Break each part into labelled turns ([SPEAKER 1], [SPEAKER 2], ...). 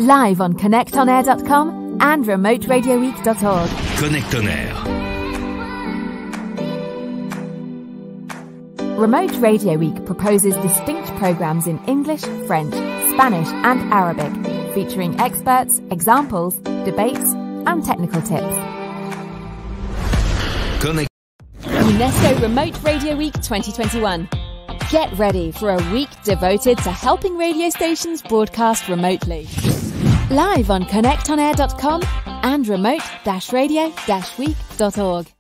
[SPEAKER 1] Live on connectonair.com and remoteradioweek.org.
[SPEAKER 2] Connect on Air.
[SPEAKER 1] Remote Radio Week proposes distinct programs in English, French, Spanish and Arabic, featuring experts, examples, debates and technical tips.
[SPEAKER 2] Connect.
[SPEAKER 1] UNESCO Remote Radio Week 2021. Get ready for a week devoted to helping radio stations broadcast remotely. Live on connectonair.com and remote-radio-week.org.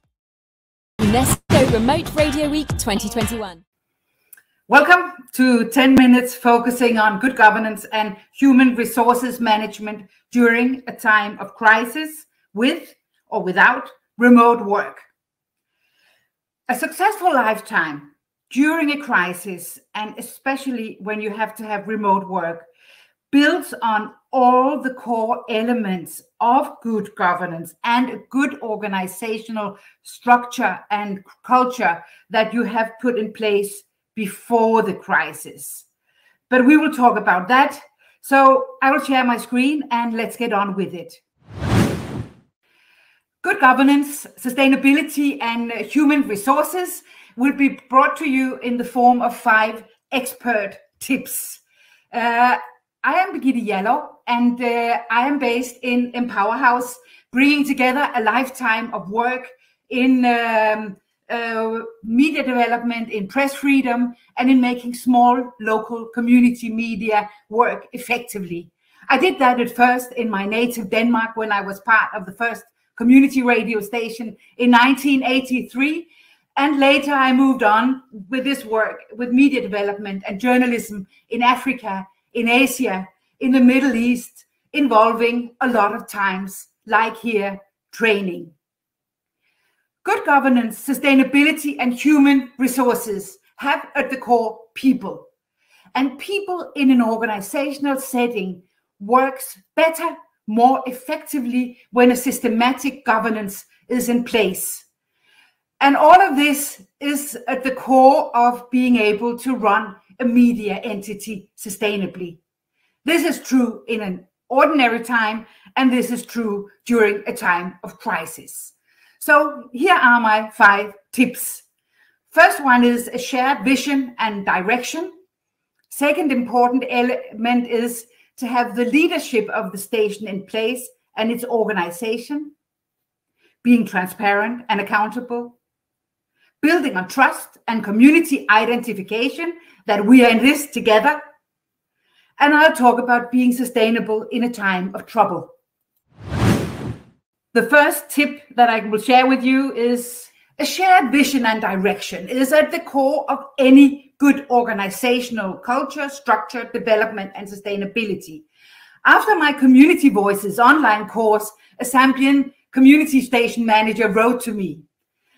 [SPEAKER 1] UNESCO Remote Radio Week 2021.
[SPEAKER 3] Welcome to 10 minutes focusing on good governance and human resources management during a time of crisis with or without remote work. A successful lifetime during a crisis, and especially when you have to have remote work, builds on all the core elements of good governance and a good organizational structure and culture that you have put in place before the crisis. But we will talk about that. So I will share my screen and let's get on with it. Good governance, sustainability, and human resources will be brought to you in the form of 5 expert tips. I am Birgitte Jallov, and I am based in Empower House, bringing together a lifetime of work in media development, in press freedom, and in making small local community media work effectively. I did that at first in my native Denmark when I was part of the first community radio station in 1983. And later I moved on with this work, with media development and journalism in Africa, in Asia, in the Middle East, involving a lot of times, like here, training. Good governance, sustainability, and human resources have at the core people. And people in an organizational setting works better, more effectively when a systematic governance is in place. And all of this is at the core of being able to run a media entity sustainably. This is true in an ordinary time, and this is true during a time of crisis. So here are my 5 tips. First one is a shared vision and direction. Second important element is to have the leadership of the station in place and its organization, being transparent and accountable, building on trust and community identification that we are in this together. And I'll talk about being sustainable in a time of trouble. The first tip that I will share with you is a shared vision and direction. It is at the core of any good organizational culture, structure, development, and sustainability. After my Community Voices online course, a Zambian community station manager wrote to me.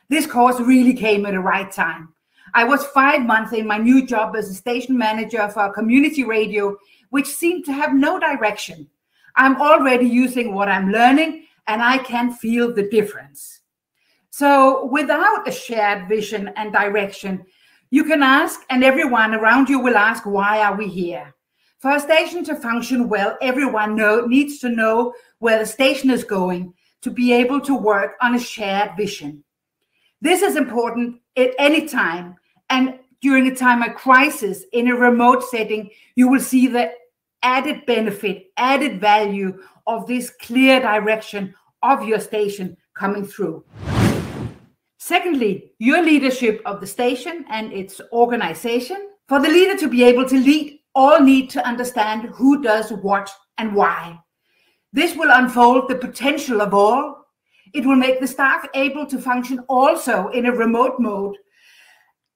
[SPEAKER 3] This course really came at the right time. I was 5 months in my new job as a station manager for a community radio, which seemed to have no direction. I'm already using what I'm learning, and I can feel the difference. So without a shared vision and direction, you can ask, and everyone around you will ask, why are we here? For a station to function well, everyone needs to know where the station is going to be able to work on a shared vision. This is important at any time, and during a time of crisis in a remote setting, you will see the added benefit, added value of this clear direction of your station coming through. Secondly, your leadership of the station and its organization. For the leader to be able to lead, all need to understand who does what and why. This will unfold the potential of all. It will make the staff able to function also in a remote mode.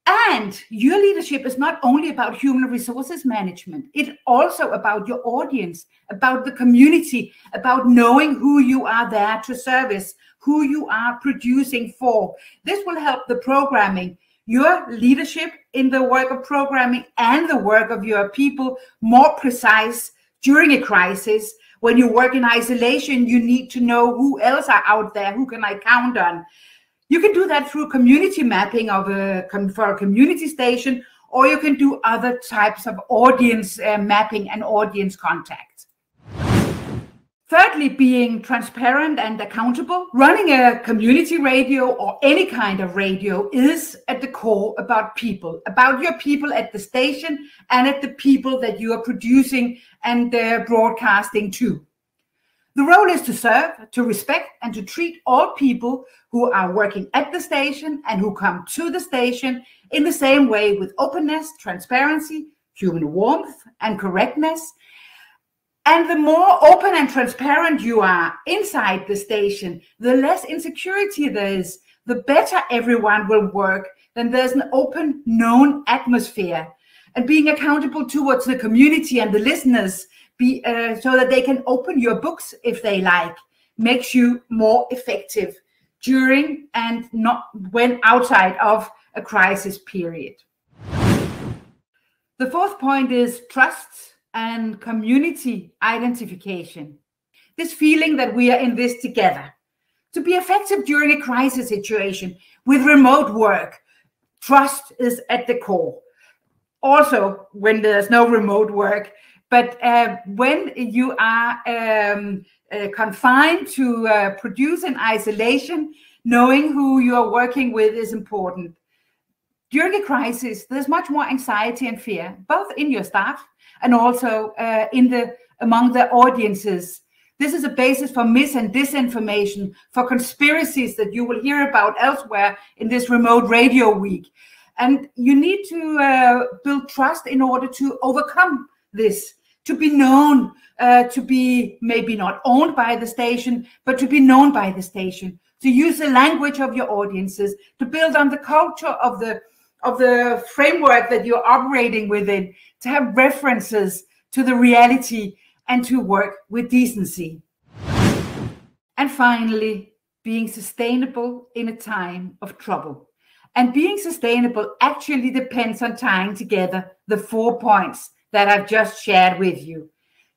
[SPEAKER 3] And your leadership is not only about human resources management, it's also about your audience, about the community, about knowing who you are there to service, who you are producing for. This will help the programming, your leadership in the work of programming and the work of your people more precise during a crisis. When you work in isolation, you need to know who else are out there, who can I count on. You can do that through community mapping for a community station, or you can do other types of audience mapping and audience contact. Thirdly, being transparent and accountable. Running a community radio or any kind of radio is at the core about people, about your people at the station and at the people that you are producing and broadcasting to. The role is to serve, to respect, and to treat all people who are working at the station and who come to the station in the same way, with openness, transparency, human warmth, and correctness. And the more open and transparent you are inside the station, the less insecurity there is, the better everyone will work. Then there's an open, known atmosphere. And being accountable towards the community and the listeners, so that they can open your books if they like, makes you more effective during and not when outside of a crisis period. The fourth point is trust and community identification. This feeling that we are in this together. To be effective during a crisis situation with remote work, trust is at the core. Also, when there's no remote work, but when you are confined to produce in isolation, knowing who you are working with is important. During a crisis, there's much more anxiety and fear, both in your staff and also among the audiences. This is a basis for mis and disinformation, for conspiracies that you will hear about elsewhere in this remote radio week. And you need to build trust in order to overcome this, to be known, to be maybe not owned by the station, but to be known by the station, to use the language of your audiences, to build on the culture of the framework that you're operating within, to have references to the reality and to work with decency. And finally, being sustainable in a time of trouble. And being sustainable actually depends on tying together the 4 points that I've just shared with you.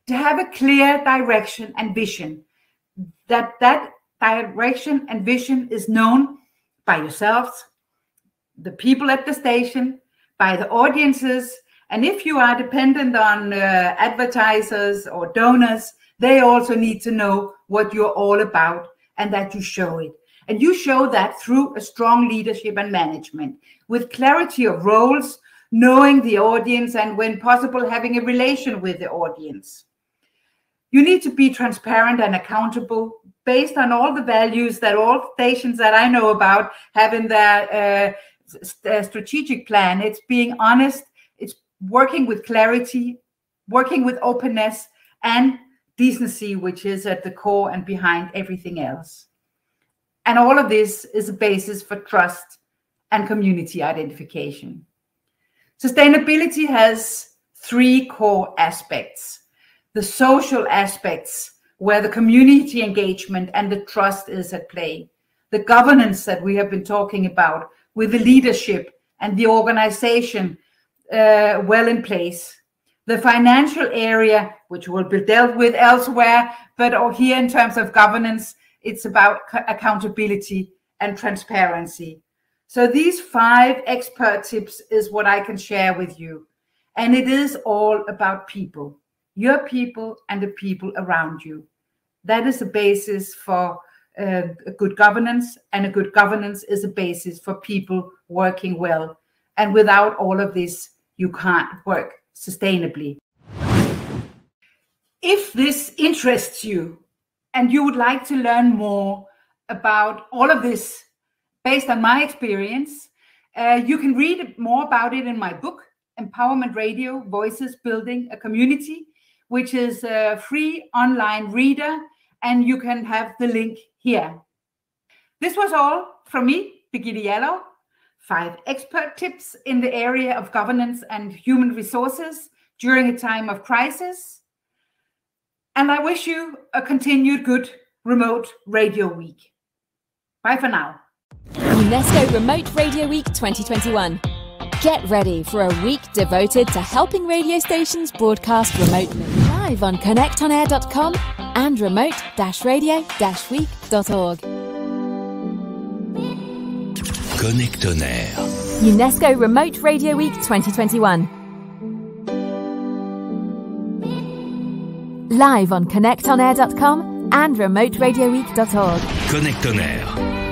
[SPEAKER 3] To have a clear direction and vision, that direction and vision is known by yourselves, the people at the station, by the audiences, and if you are dependent on advertisers or donors, they also need to know what you're all about and that you show it. And you show that through a strong leadership and management, with clarity of roles, knowing the audience, and when possible, having a relation with the audience. You need to be transparent and accountable based on all the values that all stations that I know about have in their strategic plan. It's being honest, it's working with clarity, working with openness, and decency, which is at the core and behind everything else. And all of this is a basis for trust and community identification. Sustainability has 3 core aspects. The social aspects, where the community engagement and the trust is at play. The governance that we have been talking about, with the leadership and the organization well in place. The financial area, which will be dealt with elsewhere, but here in terms of governance, it's about accountability and transparency. So these 5 expert tips is what I can share with you. And it is all about people, your people and the people around you. That is the basis for a good governance, and a good governance is a basis for people working well. And without all of this, you can't work sustainably. If this interests you and you would like to learn more about all of this based on my experience, you can read more about it in my book, Empowerment Radio, Voices Building a Community, which is a free online reader, and you can have the link here. This was all from me, Birgitte Jallov. 5 expert tips in the area of governance and human resources during a time of crisis. And I wish you a continued good remote radio week. Bye for now.
[SPEAKER 1] UNESCO Remote Radio Week 2021. Get ready for a week devoted to helping radio stations broadcast remotely. Live on connectonair.com and remote-radio-week.org.
[SPEAKER 2] Connect on Air.
[SPEAKER 1] UNESCO Remote Radio Week 2021. live on connectonair.com and remoteradioweek.org.
[SPEAKER 2] Connect on Air.